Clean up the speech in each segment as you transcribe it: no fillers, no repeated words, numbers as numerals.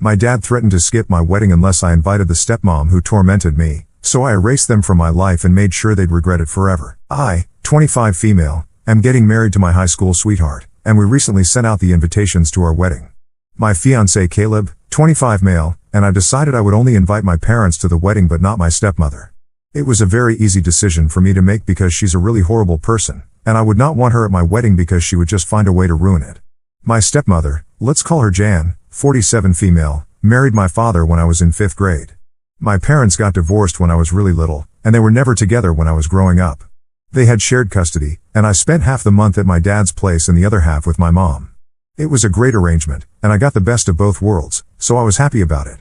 My dad threatened to skip my wedding unless I invited the stepmom who tormented me, so I erased them from my life and made sure they'd regret it forever. I, 25 female, am getting married to my high school sweetheart, and we recently sent out the invitations to our wedding. My fiancé Caleb, 25 male, and I decided I would only invite my parents to the wedding but not my stepmother. It was a very easy decision for me to make because she's a really horrible person, and I would not want her at my wedding because she would just find a way to ruin it. My stepmother, let's call her Jan, 47 female, married my father when I was in 5th grade. My parents got divorced when I was really little, and they were never together when I was growing up. They had shared custody, and I spent half the month at my dad's place and the other half with my mom. It was a great arrangement, and I got the best of both worlds, so I was happy about it.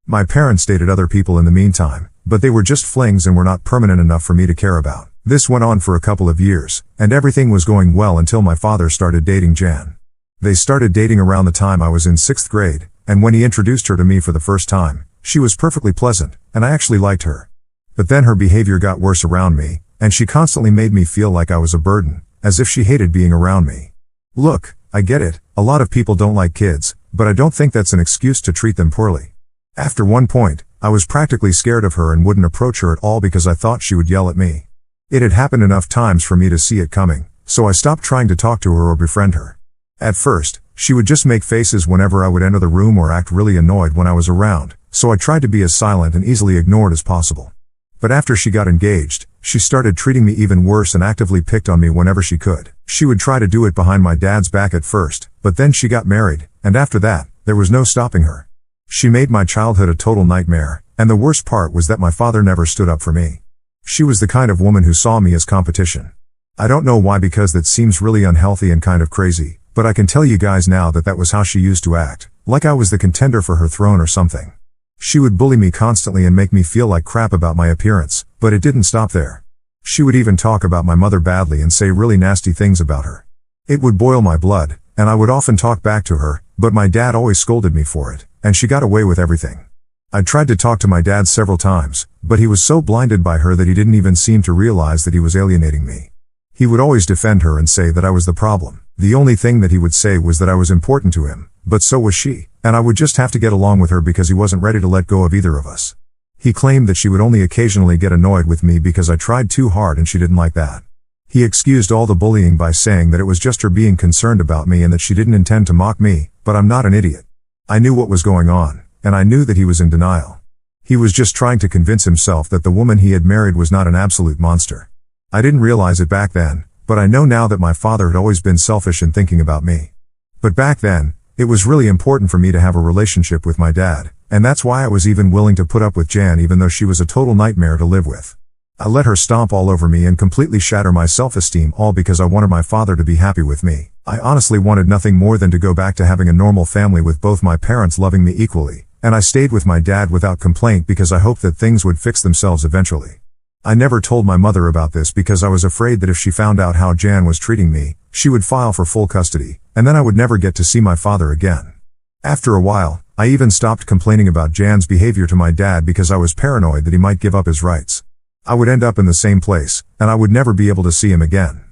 My parents dated other people in the meantime, but they were just flings and were not permanent enough for me to care about. This went on for a couple of years, and everything was going well until my father started dating Jan. They started dating around the time I was in 6th grade, and when he introduced her to me for the first time, she was perfectly pleasant, and I actually liked her. But then her behavior got worse around me, and she constantly made me feel like I was a burden, as if she hated being around me. Look, I get it, a lot of people don't like kids, but I don't think that's an excuse to treat them poorly. After one point, I was practically scared of her and wouldn't approach her at all because I thought she would yell at me. It had happened enough times for me to see it coming, so I stopped trying to talk to her or befriend her. At first, she would just make faces whenever I would enter the room or act really annoyed when I was around, so I tried to be as silent and easily ignored as possible. But after she got engaged, she started treating me even worse and actively picked on me whenever she could. She would try to do it behind my dad's back at first, but then she got married, and after that, there was no stopping her. She made my childhood a total nightmare, and the worst part was that my father never stood up for me. She was the kind of woman who saw me as competition. I don't know why, because that seems really unhealthy and kind of crazy, but I can tell you guys now that that was how she used to act, like I was the contender for her throne or something. She would bully me constantly and make me feel like crap about my appearance, but it didn't stop there. She would even talk about my mother badly and say really nasty things about her. It would boil my blood, and I would often talk back to her, but my dad always scolded me for it, and she got away with everything. I tried to talk to my dad several times, but he was so blinded by her that he didn't even seem to realize that he was alienating me. He would always defend her and say that I was the problem. The only thing that he would say was that I was important to him, but so was she, and I would just have to get along with her because he wasn't ready to let go of either of us. He claimed that she would only occasionally get annoyed with me because I tried too hard and she didn't like that. He excused all the bullying by saying that it was just her being concerned about me and that she didn't intend to mock me, but I'm not an idiot. I knew what was going on, and I knew that he was in denial. He was just trying to convince himself that the woman he had married was not an absolute monster. I didn't realize it back then, but I know now that my father had always been selfish in thinking about me. But back then, it was really important for me to have a relationship with my dad, and that's why I was even willing to put up with Jan even though she was a total nightmare to live with. I let her stomp all over me and completely shatter my self-esteem, all because I wanted my father to be happy with me. I honestly wanted nothing more than to go back to having a normal family with both my parents loving me equally, and I stayed with my dad without complaint because I hoped that things would fix themselves eventually. I never told my mother about this because I was afraid that if she found out how Jan was treating me, she would file for full custody, and then I would never get to see my father again. After a while, I even stopped complaining about Jan's behavior to my dad because I was paranoid that he might give up his rights. I would end up in the same place, and I would never be able to see him again.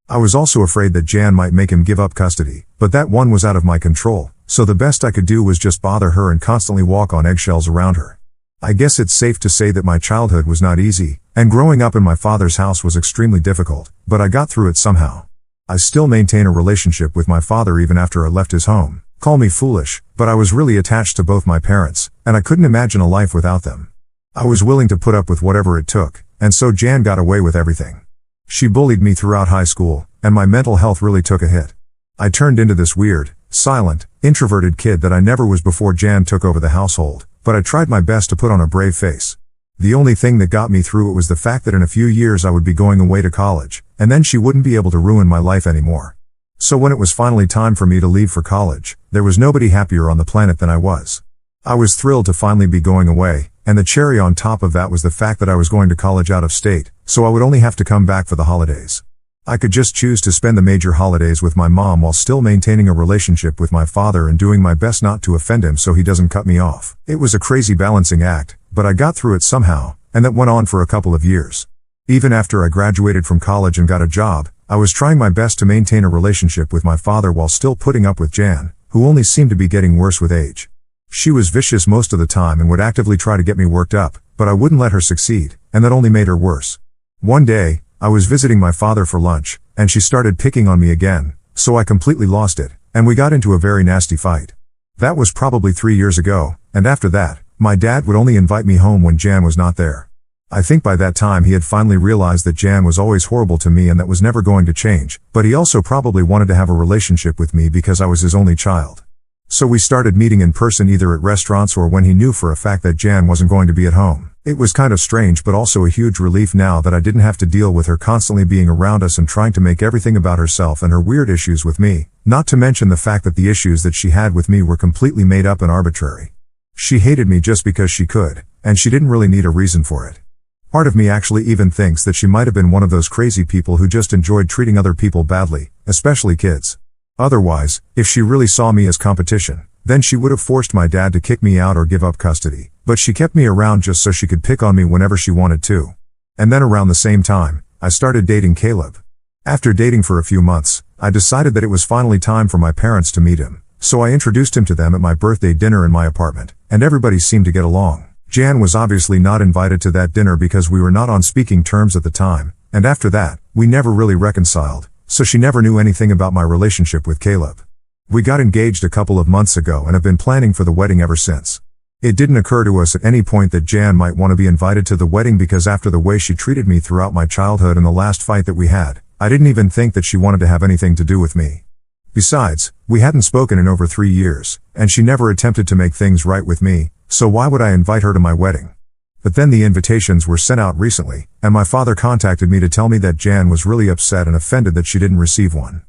I was also afraid that Jan might make him give up custody, but that one was out of my control, so the best I could do was just bother her and constantly walk on eggshells around her. I guess it's safe to say that my childhood was not easy, and growing up in my father's house was extremely difficult, but I got through it somehow. I still maintain a relationship with my father even after I left his home. Call me foolish, but I was really attached to both my parents, and I couldn't imagine a life without them. I was willing to put up with whatever it took, and so Jan got away with everything. She bullied me throughout high school, and my mental health really took a hit. I turned into this weird, silent, introverted kid that I never was before Jan took over the household, but I tried my best to put on a brave face. The only thing that got me through it was the fact that in a few years I would be going away to college, and then she wouldn't be able to ruin my life anymore. So when it was finally time for me to leave for college, there was nobody happier on the planet than I was. I was thrilled to finally be going away, and the cherry on top of that was the fact that I was going to college out of state, so I would only have to come back for the holidays. I could just choose to spend the major holidays with my mom while still maintaining a relationship with my father and doing my best not to offend him so he doesn't cut me off. It was a crazy balancing act, but I got through it somehow, and that went on for a couple of years. Even after I graduated from college and got a job, I was trying my best to maintain a relationship with my father while still putting up with Jan, who only seemed to be getting worse with age. She was vicious most of the time and would actively try to get me worked up, but I wouldn't let her succeed, and that only made her worse. One day, I was visiting my father for lunch, and she started picking on me again, so I completely lost it, and we got into a very nasty fight. That was probably 3 years ago, and after that, my dad would only invite me home when Jan was not there. I think by that time he had finally realized that Jan was always horrible to me and that was never going to change, but he also probably wanted to have a relationship with me because I was his only child. So we started meeting in person either at restaurants or when he knew for a fact that Jan wasn't going to be at home. It was kind of strange but also a huge relief now that I didn't have to deal with her constantly being around us and trying to make everything about herself and her weird issues with me, not to mention the fact that the issues that she had with me were completely made up and arbitrary. She hated me just because she could, and she didn't really need a reason for it. Part of me actually even thinks that she might have been one of those crazy people who just enjoyed treating other people badly, especially kids. Otherwise, if she really saw me as competition, then she would have forced my dad to kick me out or give up custody, but she kept me around just so she could pick on me whenever she wanted to. And then around the same time, I started dating Caleb. After dating for a few months, I decided that it was finally time for my parents to meet him, so I introduced him to them at my birthday dinner in my apartment, and everybody seemed to get along. Jan was obviously not invited to that dinner because we were not on speaking terms at the time, and after that, we never really reconciled, so she never knew anything about my relationship with Caleb. We got engaged a couple of months ago and have been planning for the wedding ever since. It didn't occur to us at any point that Jan might want to be invited to the wedding because after the way she treated me throughout my childhood and the last fight that we had, I didn't even think that she wanted to have anything to do with me. Besides, we hadn't spoken in over 3 years, and she never attempted to make things right with me, so why would I invite her to my wedding? But then the invitations were sent out recently, and my father contacted me to tell me that Jan was really upset and offended that she didn't receive one.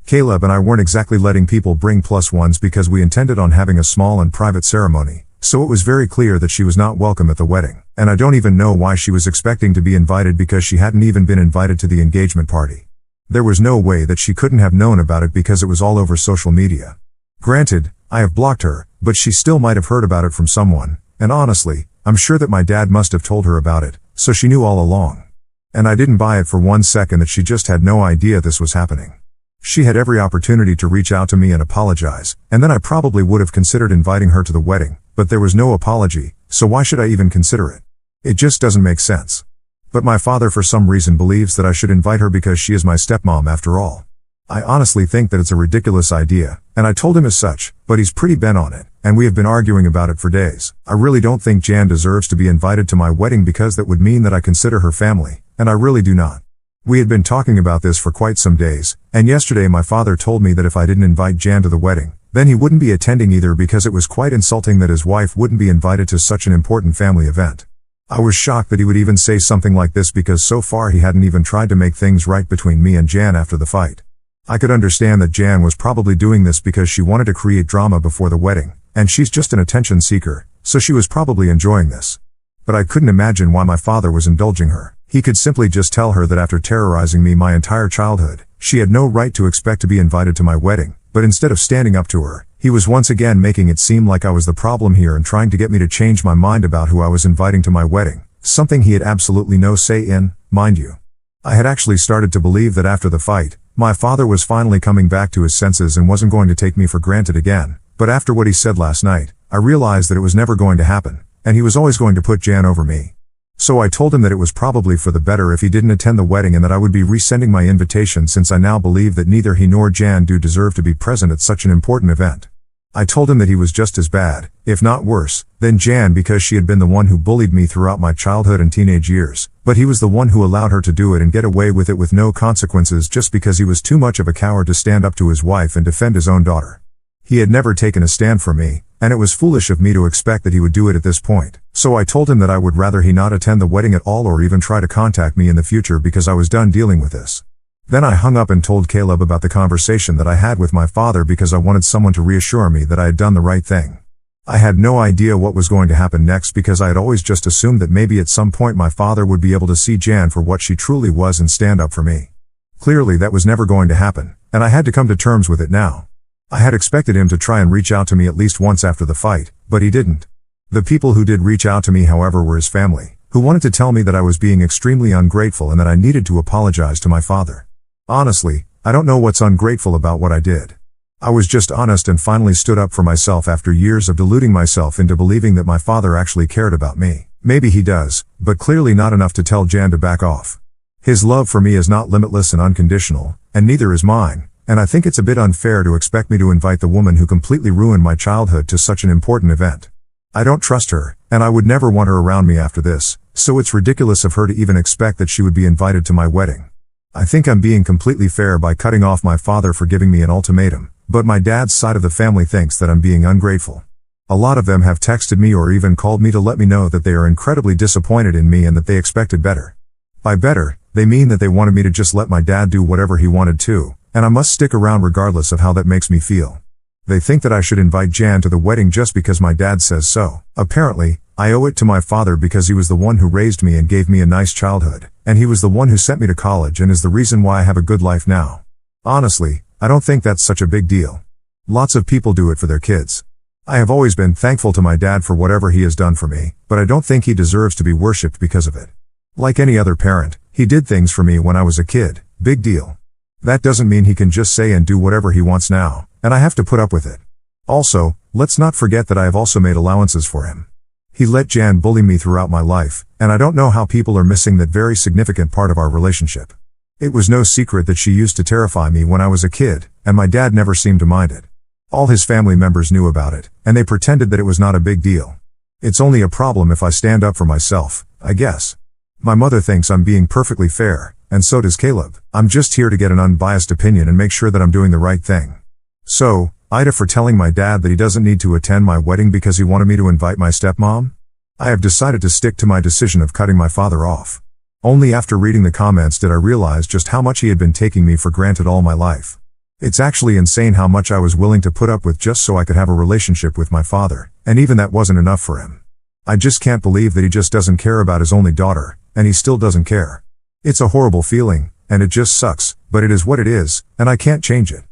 Caleb and I weren't exactly letting people bring +1s because we intended on having a small and private ceremony, so it was very clear that she was not welcome at the wedding, and I don't even know why she was expecting to be invited because she hadn't even been invited to the engagement party. There was no way that she couldn't have known about it because it was all over social media. Granted, I have blocked her, but she still might have heard about it from someone, and honestly, I'm sure that my dad must have told her about it, so she knew all along. And I didn't buy it for 1 second that she just had no idea this was happening. She had every opportunity to reach out to me and apologize, and then I probably would have considered inviting her to the wedding, but there was no apology, so why should I even consider it? It just doesn't make sense. But my father for some reason believes that I should invite her because she is my stepmom after all. I honestly think that it's a ridiculous idea, and I told him as such, but he's pretty bent on it, and we have been arguing about it for days. I really don't think Jan deserves to be invited to my wedding because that would mean that I consider her family, and I really do not. We had been talking about this for quite some days, and yesterday my father told me that if I didn't invite Jan to the wedding, then he wouldn't be attending either because it was quite insulting that his wife wouldn't be invited to such an important family event. I was shocked that he would even say something like this because so far he hadn't even tried to make things right between me and Jan after the fight. I could understand that Jan was probably doing this because she wanted to create drama before the wedding, and she's just an attention seeker, so she was probably enjoying this. But I couldn't imagine why my father was indulging her. He could simply just tell her that after terrorizing me my entire childhood, she had no right to expect to be invited to my wedding, but instead of standing up to her, he was once again making it seem like I was the problem here and trying to get me to change my mind about who I was inviting to my wedding, something he had absolutely no say in, mind you. I had actually started to believe that after the fight, my father was finally coming back to his senses and wasn't going to take me for granted again, but after what he said last night, I realized that it was never going to happen, and he was always going to put Jan over me. So I told him that it was probably for the better if he didn't attend the wedding and that I would be resending my invitation since I now believe that neither he nor Jan do deserve to be present at such an important event. I told him that he was just as bad, if not worse, than Jan because she had been the one who bullied me throughout my childhood and teenage years, but he was the one who allowed her to do it and get away with it with no consequences just because he was too much of a coward to stand up to his wife and defend his own daughter. He had never taken a stand for me, and it was foolish of me to expect that he would do it at this point, so I told him that I would rather he not attend the wedding at all or even try to contact me in the future because I was done dealing with this. Then I hung up and told Caleb about the conversation that I had with my father because I wanted someone to reassure me that I had done the right thing. I had no idea what was going to happen next because I had always just assumed that maybe at some point my father would be able to see Jan for what she truly was and stand up for me. Clearly that was never going to happen, and I had to come to terms with it now. I had expected him to try and reach out to me at least once after the fight, but he didn't. The people who did reach out to me, however, were his family, who wanted to tell me that I was being extremely ungrateful and that I needed to apologize to my father. Honestly, I don't know what's ungrateful about what I did. I was just honest and finally stood up for myself after years of deluding myself into believing that my father actually cared about me. Maybe he does, but clearly not enough to tell Jan to back off. His love for me is not limitless and unconditional, and neither is mine, and I think it's a bit unfair to expect me to invite the woman who completely ruined my childhood to such an important event. I don't trust her, and I would never want her around me after this, so it's ridiculous of her to even expect that she would be invited to my wedding. I think I'm being completely fair by cutting off my father for giving me an ultimatum, but my dad's side of the family thinks that I'm being ungrateful. A lot of them have texted me or even called me to let me know that they are incredibly disappointed in me and that they expected better. By better, they mean that they wanted me to just let my dad do whatever he wanted to, and I must stick around regardless of how that makes me feel. They think that I should invite Jan to the wedding just because my dad says so. Apparently, I owe it to my father because he was the one who raised me and gave me a nice childhood, and he was the one who sent me to college and is the reason why I have a good life now. Honestly, I don't think that's such a big deal. Lots of people do it for their kids. I have always been thankful to my dad for whatever he has done for me, but I don't think he deserves to be worshipped because of it. Like any other parent, he did things for me when I was a kid. Big deal. That doesn't mean he can just say and do whatever he wants now, and I have to put up with it. Also, let's not forget that I have also made allowances for him. He let Jan bully me throughout my life, and I don't know how people are missing that very significant part of our relationship. It was no secret that she used to terrify me when I was a kid, and my dad never seemed to mind it. All his family members knew about it, and they pretended that it was not a big deal. It's only a problem if I stand up for myself, I guess. My mother thinks I'm being perfectly fair, and so does Caleb. I'm just here to get an unbiased opinion and make sure that I'm doing the right thing. So, Ida for telling my dad that he doesn't need to attend my wedding because he wanted me to invite my stepmom? I have decided to stick to my decision of cutting my father off. Only after reading the comments did I realize just how much he had been taking me for granted all my life. It's actually insane how much I was willing to put up with just so I could have a relationship with my father, and even that wasn't enough for him. I just can't believe that he just doesn't care about his only daughter, and he still doesn't care. It's a horrible feeling, and it just sucks, but it is what it is, and I can't change it.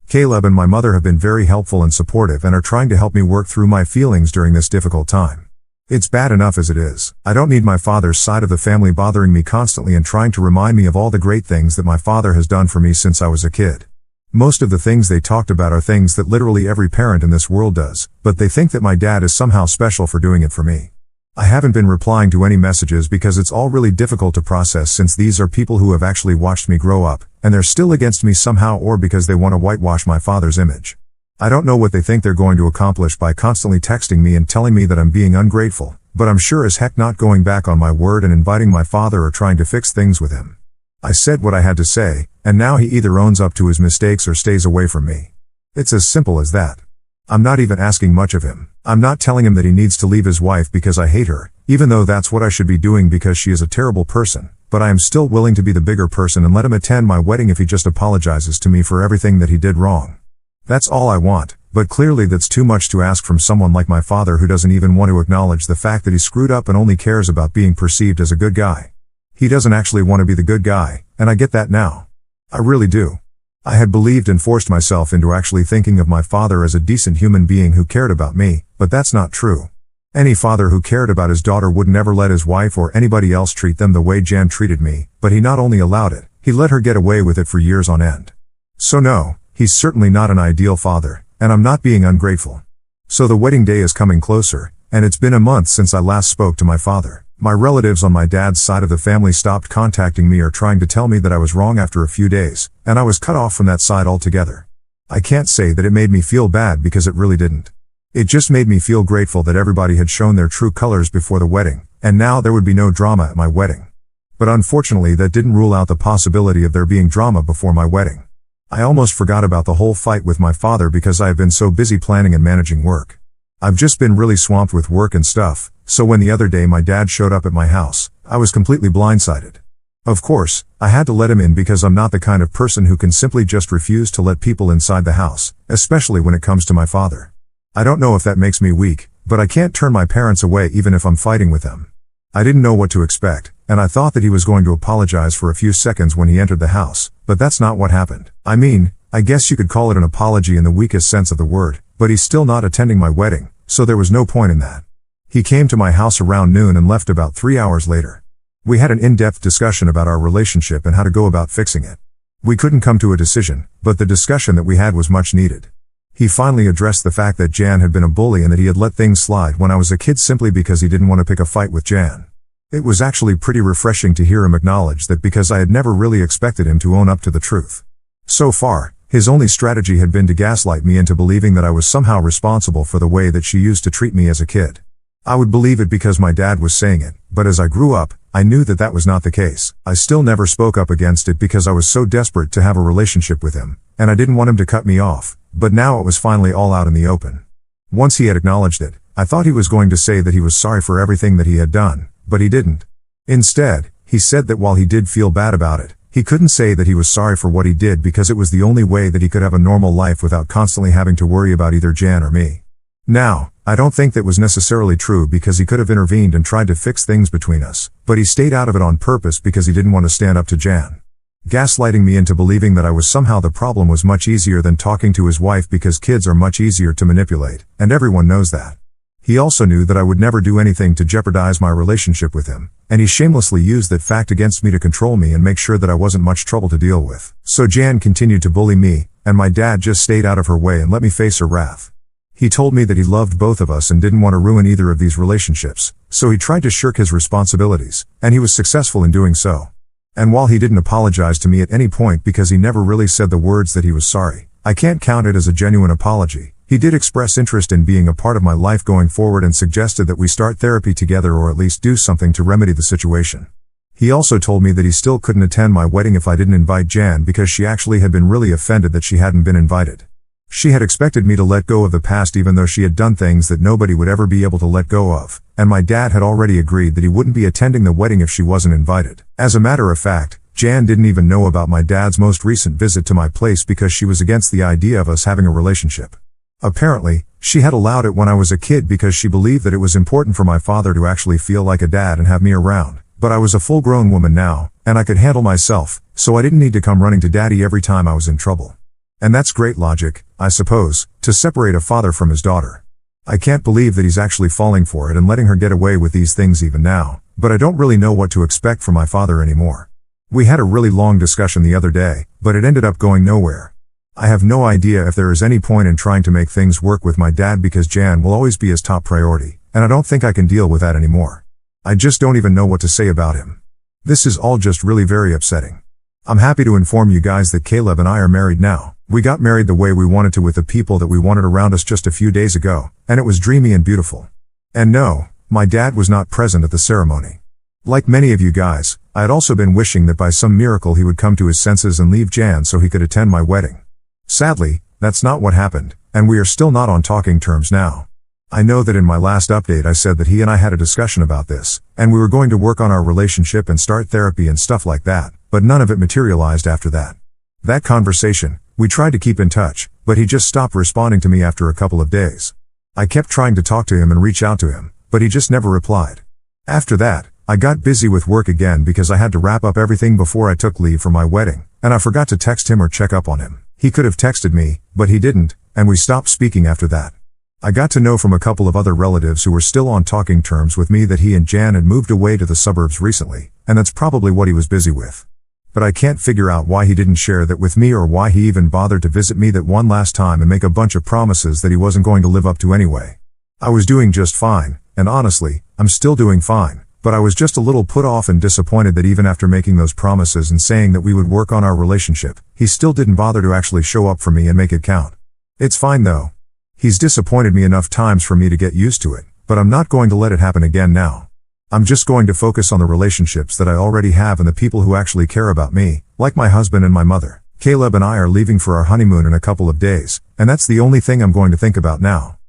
Caleb and my mother have been very helpful and supportive and are trying to help me work through my feelings during this difficult time. It's bad enough as it is. I don't need my father's side of the family bothering me constantly and trying to remind me of all the great things that my father has done for me since I was a kid. Most of the things they talked about are things that literally every parent in this world does, but they think that my dad is somehow special for doing it for me. I haven't been replying to any messages because it's all really difficult to process since these are people who have actually watched me grow up, and they're still against me somehow or because they want to whitewash my father's image. I don't know what they think they're going to accomplish by constantly texting me and telling me that I'm being ungrateful, but I'm sure as heck not going back on my word and inviting my father or trying to fix things with him. I said what I had to say, and now he either owns up to his mistakes or stays away from me. It's as simple as that. I'm not even asking much of him. I'm not telling him that he needs to leave his wife because I hate her, even though that's what I should be doing because she is a terrible person, but I am still willing to be the bigger person and let him attend my wedding if he just apologizes to me for everything that he did wrong. That's all I want, but clearly that's too much to ask from someone like my father who doesn't even want to acknowledge the fact that he screwed up and only cares about being perceived as a good guy. He doesn't actually want to be the good guy, and I get that now. I really do. I had believed and forced myself into actually thinking of my father as a decent human being who cared about me, but that's not true. Any father who cared about his daughter would never let his wife or anybody else treat them the way Jan treated me, but he not only allowed it, he let her get away with it for years on end. So no, he's certainly not an ideal father, and I'm not being ungrateful. So the wedding day is coming closer, and it's been a month since I last spoke to my father. My relatives on my dad's side of the family stopped contacting me or trying to tell me that I was wrong after a few days, and I was cut off from that side altogether. I can't say that it made me feel bad because it really didn't. It just made me feel grateful that everybody had shown their true colors before the wedding, and now there would be no drama at my wedding. But unfortunately that didn't rule out the possibility of there being drama before my wedding. I almost forgot about the whole fight with my father because I have been so busy planning and managing work. I've just been really swamped with work and stuff, so when the other day my dad showed up at my house, I was completely blindsided. Of course, I had to let him in because I'm not the kind of person who can simply just refuse to let people inside the house, especially when it comes to my father. I don't know if that makes me weak, but I can't turn my parents away even if I'm fighting with them. I didn't know what to expect, and I thought that he was going to apologize for a few seconds when he entered the house, but that's not what happened. I mean, I guess you could call it an apology in the weakest sense of the word, but he's still not attending my wedding, so there was no point in that. He came to my house around noon and left about 3 hours later. We had an in-depth discussion about our relationship and how to go about fixing it. We couldn't come to a decision, but the discussion that we had was much needed. He finally addressed the fact that Jan had been a bully and that he had let things slide when I was a kid simply because he didn't want to pick a fight with Jan. It was actually pretty refreshing to hear him acknowledge that because I had never really expected him to own up to the truth. So far, his only strategy had been to gaslight me into believing that I was somehow responsible for the way that she used to treat me as a kid. I would believe it because my dad was saying it, but as I grew up, I knew that that was not the case. I still never spoke up against it because I was so desperate to have a relationship with him, and I didn't want him to cut me off, but now it was finally all out in the open. Once he had acknowledged it, I thought he was going to say that he was sorry for everything that he had done, but he didn't. Instead, he said that while he did feel bad about it, he couldn't say that he was sorry for what he did because it was the only way that he could have a normal life without constantly having to worry about either Jan or me. Now, I don't think that was necessarily true because he could have intervened and tried to fix things between us, but he stayed out of it on purpose because he didn't want to stand up to Jan. Gaslighting me into believing that I was somehow the problem was much easier than talking to his wife because kids are much easier to manipulate, and everyone knows that. He also knew that I would never do anything to jeopardize my relationship with him, and he shamelessly used that fact against me to control me and make sure that I wasn't much trouble to deal with. So Jan continued to bully me, and my dad just stayed out of her way and let me face her wrath. He told me that he loved both of us and didn't want to ruin either of these relationships, so he tried to shirk his responsibilities, and he was successful in doing so. And while he didn't apologize to me at any point because he never really said the words that he was sorry, I can't count it as a genuine apology. He did express interest in being a part of my life going forward and suggested that we start therapy together or at least do something to remedy the situation. He also told me that he still couldn't attend my wedding if I didn't invite Jan because she actually had been really offended that she hadn't been invited. She had expected me to let go of the past even though she had done things that nobody would ever be able to let go of, and my dad had already agreed that he wouldn't be attending the wedding if she wasn't invited. As a matter of fact, Jan didn't even know about my dad's most recent visit to my place because she was against the idea of us having a relationship. Apparently, she had allowed it when I was a kid because she believed that it was important for my father to actually feel like a dad and have me around. But I was a full-grown woman now, and I could handle myself, so I didn't need to come running to daddy every time I was in trouble. And that's great logic, I suppose, to separate a father from his daughter. I can't believe that he's actually falling for it and letting her get away with these things even now, but I don't really know what to expect from my father anymore. We had a really long discussion the other day, but it ended up going nowhere. I have no idea if there is any point in trying to make things work with my dad because Jan will always be his top priority, and I don't think I can deal with that anymore. I just don't even know what to say about him. This is all just really very upsetting. I'm happy to inform you guys that Caleb and I are married now. We got married the way we wanted to with the people that we wanted around us just a few days ago, and it was dreamy and beautiful. And no, my dad was not present at the ceremony. Like many of you guys, I had also been wishing that by some miracle he would come to his senses and leave Jan so he could attend my wedding. Sadly, that's not what happened, and we are still not on talking terms now. I know that in my last update I said that he and I had a discussion about this, and we were going to work on our relationship and start therapy and stuff like that, but none of it materialized after that. That conversation, we tried to keep in touch, but he just stopped responding to me after a couple of days. I kept trying to talk to him and reach out to him, but he just never replied. After that, I got busy with work again because I had to wrap up everything before I took leave for my wedding, and I forgot to text him or check up on him. He could have texted me, but he didn't, and we stopped speaking after that. I got to know from a couple of other relatives who were still on talking terms with me that he and Jan had moved away to the suburbs recently, and that's probably what he was busy with. But I can't figure out why he didn't share that with me or why he even bothered to visit me that one last time and make a bunch of promises that he wasn't going to live up to anyway. I was doing just fine, and honestly, I'm still doing fine. But I was just a little put off and disappointed that even after making those promises and saying that we would work on our relationship, he still didn't bother to actually show up for me and make it count. It's fine though. He's disappointed me enough times for me to get used to it, but I'm not going to let it happen again now. I'm just going to focus on the relationships that I already have and the people who actually care about me, like my husband and my mother. Caleb and I are leaving for our honeymoon in a couple of days, and that's the only thing I'm going to think about now.